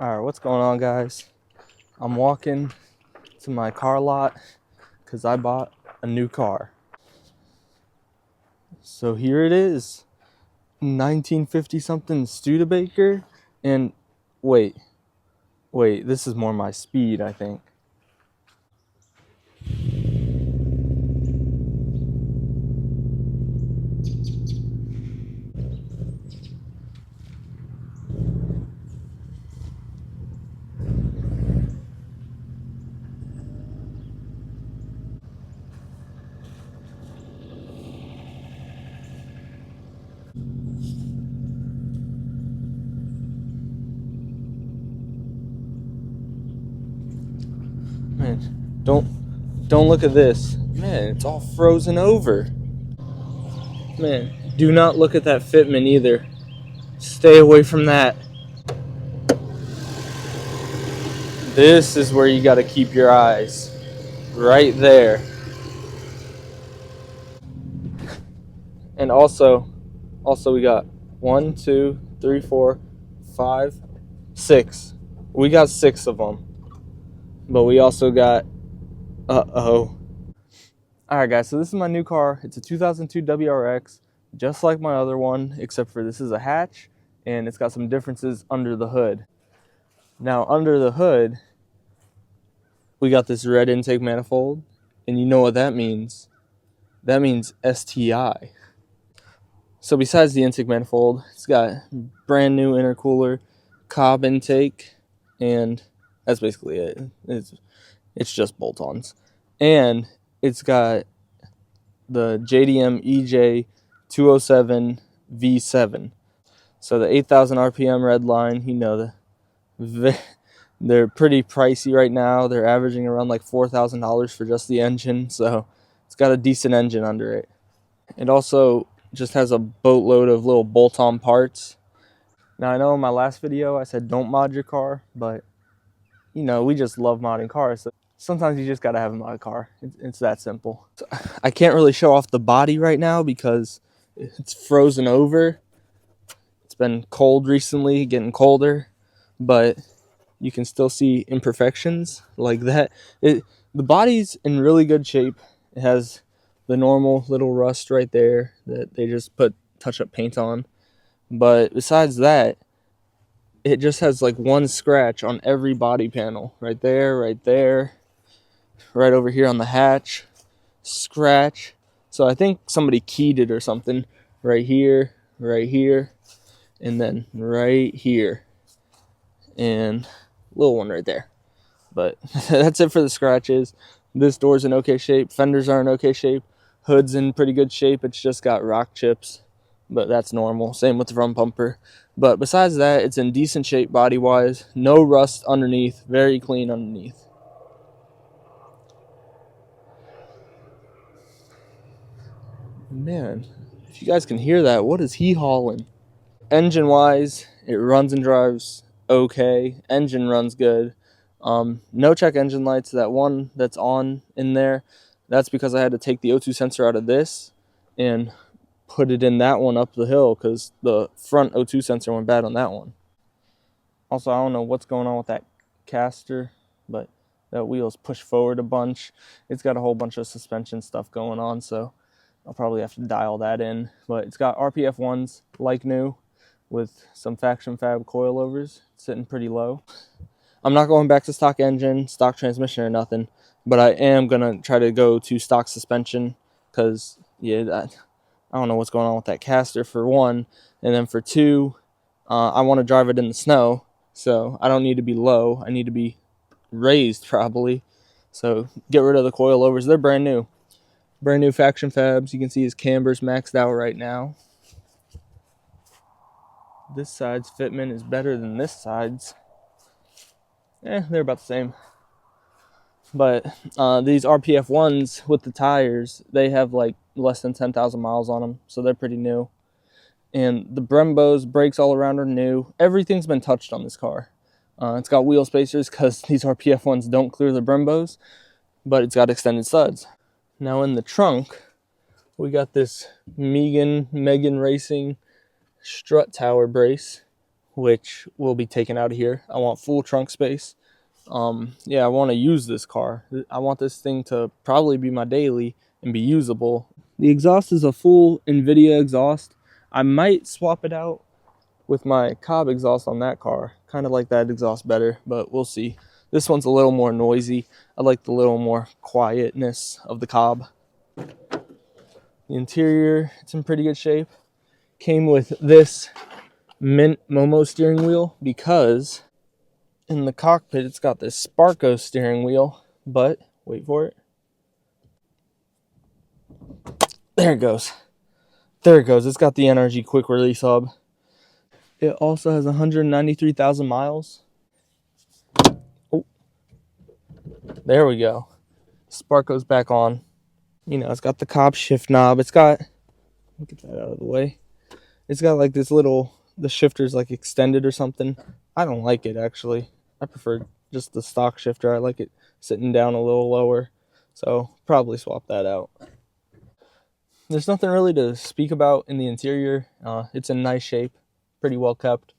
All right, what's going on, guys? I'm walking to my car lot because I bought a new car. So here it is, 1950 something Studebaker. And wait, this is more my speed, I think. Man, don't look at this. Man, it's all frozen over. Man, do not look at that fitment either. Stay away from that. This is where you got to keep your eyes. Right there. And also we got 1, 2, 3, 4, 5, 6. We got 6 of them. But we also got Alright guys, so this is my new car. It's a 2002 WRX, just like my other one, except for this is a hatch, and it's got some differences under the hood. Now, under the hood, we got this red intake manifold, and you know what that means. That means STI. So besides the intake manifold, it's got brand new intercooler, cob intake, and that's basically it. It's just bolt-ons. And it's got the JDM EJ 207 V7. So the 8,000 RPM red line, you know, they're pretty pricey right now. They're averaging around like $4,000 for just the engine. So it's got a decent engine under it. It also just has a boatload of little bolt-on parts. Now, I know in my last video I said don't mod your car, but you know, we just love modding cars. So sometimes you just gotta have a mod car. It's that simple. So I can't really show off the body right now because it's frozen over. It's been cold recently, getting colder, but you can still see imperfections like that. The body's in really good shape. It has the normal little rust right there that they just put touch-up paint on. But besides that, it just has like one scratch on every body panel. Right there, right over here on the hatch. Scratch. So I think somebody keyed it or something. Right here, and then right here. And a little one right there. But that's it for the scratches. This door's in okay shape. Fenders are in okay shape. Hood's in pretty good shape. It's just got rock chips, but that's normal. Same with the front bumper. But besides that, it's in decent shape body-wise. No rust underneath. Very clean underneath. Man, if you guys can hear that, what is he hauling? Engine-wise, it runs and drives okay. Engine runs good. No check engine lights. That one that's on in there, that's because I had to take the O2 sensor out of this and put it in that one up the hill because the front O2 sensor went bad on that one. Also, I don't know what's going on with that caster, but that wheel's pushed forward a bunch. It's got a whole bunch of suspension stuff going on, so I'll probably have to dial that in. But it's got RPF ones like new with some Faction Fab coilovers sitting pretty low. I'm not going back to stock engine, stock transmission or nothing, but I am going to try to go to stock suspension because, yeah, I don't know what's going on with that caster for one. And then for two, I want to drive it in the snow, so I don't need to be low. I need to be raised probably. So get rid of the coilovers. They're brand new. Brand new Faction Fabs. You can see his camber's maxed out right now. This side's fitment is better than this side's. They're about the same. But these RPF ones with the tires, they have like less than 10,000 miles on them, so they're pretty new. And the Brembos, brakes all around are new. Everything's been touched on this car. It's got wheel spacers because these RPF ones don't clear the Brembos, but it's got extended studs. Now in the trunk, we got this Megan Racing strut tower brace which will be taken out of here. I want full trunk space. Yeah, I want to use this car. I want this thing to probably be my daily and be usable. The exhaust is a full NVIDIA exhaust. I might swap it out with my Cobb exhaust on that car. Kind of like that exhaust better, but we'll see. This one's a little more noisy. I like the little more quietness of the Cobb. The interior, it's in pretty good shape. Came with this mint Momo steering wheel because in the cockpit it's got this Sparco steering wheel, but wait for it. There it goes. There it goes. It's got the NRG quick release hub. It also has 193,000 miles. Oh, there we go. Sparco's back on. You know, it's got the Cobb shift knob. It's got, let me get that out of the way. It's got like this little, the shifter's like extended or something. I don't like it actually. I prefer just the stock shifter. I like it sitting down a little lower. So probably swap that out. There's nothing really to speak about in the interior. It's in nice shape, pretty well kept.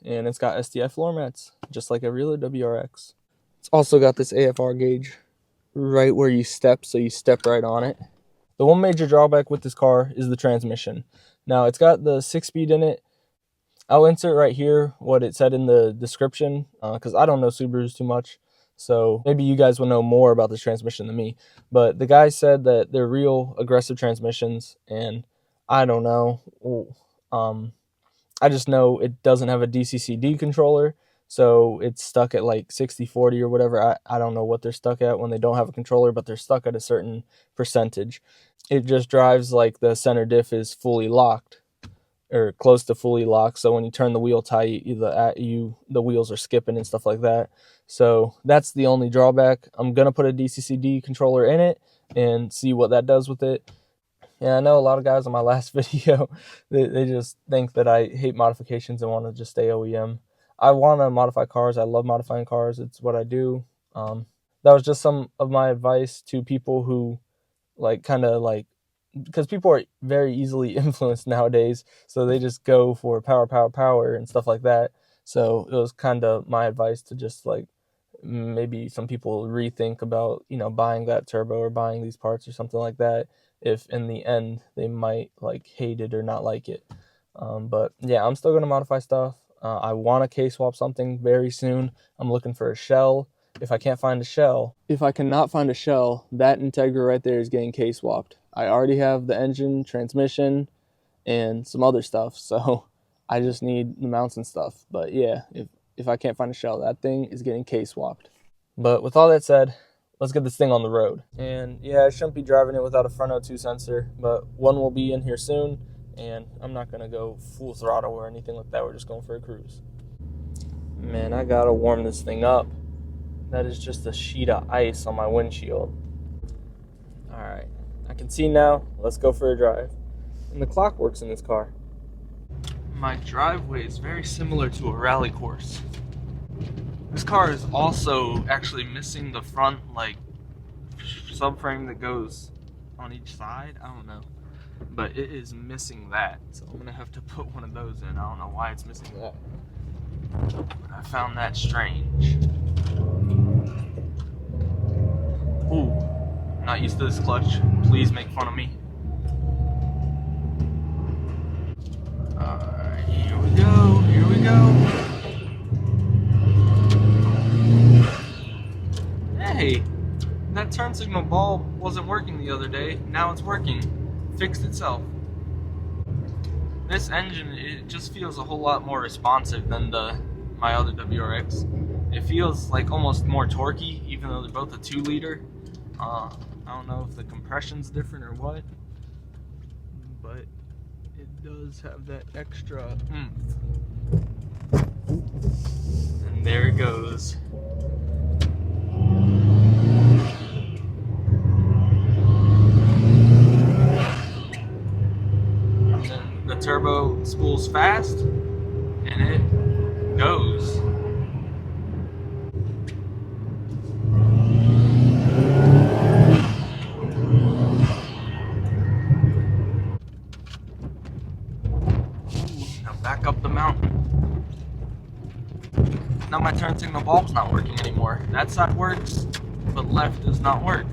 And it's got STI floor mats, just like every other WRX. It's also got this AFR gauge right where you step, so you step right on it. The one major drawback with this car is the transmission. Now, it's got the 6-speed in it. I'll insert right here what it said in the description, because I don't know Subarus too much. So maybe you guys will know more about this transmission than me. But the guy said that they're real aggressive transmissions, and I don't know. I just know it doesn't have a DCCD controller, so it's stuck at like 60-40 or whatever. I don't know what they're stuck at when they don't have a controller, but they're stuck at a certain percentage. It just drives like the center diff is fully locked, or close to fully locked. So when you turn the wheel tight, the wheels are skipping and stuff like that. So that's the only drawback. I'm gonna put a DCCD controller in it and see what that does with it. Yeah, I know a lot of guys on my last video, they just think that I hate modifications and want to just stay OEM. I want to modify cars. I love modifying cars. It's what I do. That was just some of my advice to people who because people are very easily influenced nowadays, so they just go for power and stuff like that. So it was kind of my advice to just like maybe some people rethink about, you know, buying that turbo or buying these parts or something like that, if in the end they might like hate it or not like it. But yeah, I'm still going to modify stuff. I want to K-swap something very soon. I'm looking for a shell. If I cannot find a shell, that Integra right there is getting K-swapped. I already have the engine, transmission, and some other stuff, so I just need the mounts and stuff. But yeah, if I can't find a shell, that thing is getting K-swapped. But with all that said, let's get this thing on the road. And yeah, I shouldn't be driving it without a front O2 sensor, but one will be in here soon, and I'm not gonna go full throttle or anything like that. We're just going for a cruise. Man, I gotta warm this thing up. That is just a sheet of ice on my windshield. All right, I can see now. Let's go for a drive. And the clock works in this car. My driveway is very similar to a rally course. This car is also actually missing the front like subframe that goes on each side. I don't know, but it is missing that, so I'm gonna have to put one of those in. I don't know why it's missing that. I found that strange. Ooh, not used to this clutch. Please make fun of me. Alright, here we go. Here we go. Hey, that turn signal bulb wasn't working the other day. Now it's working. Fixed itself. This engine, it just feels a whole lot more responsive than my other WRX. It feels like almost more torquey, even though they're both a 2-liter. I don't know if the compression's different or what, but it does have that extra oomph. And there it goes. And then the turbo spools fast, and it goes. Now back up the mountain. now my turn signal bulb's not working anymore. That side works, but left does not work.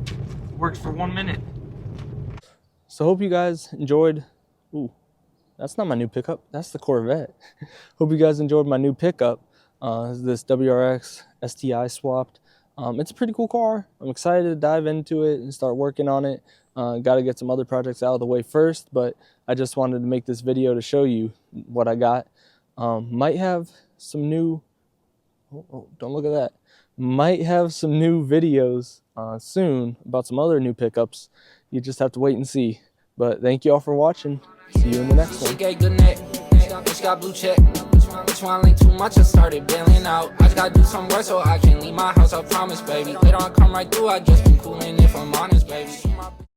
It works for 1 minute. So hope you guys enjoyed. Ooh, that's not my new pickup. That's the Corvette. Hope you guys enjoyed my new pickup. This WRX STI swapped. It's a pretty cool car. I'm excited to dive into it and start working on it. Got to get some other projects out of the way first, but I just wanted to make this video to show you what I got. Might have some new, don't look at that. Might have some new videos soon about some other new pickups. You just have to wait and see. But thank you all for watching. See you in the next one. Bitch got blue check. Bitch want link too much, I started bailing out. I just gotta do some work so I can leave my house, I promise, baby. Later on, come right through, I just been coolin' if I'm honest, baby.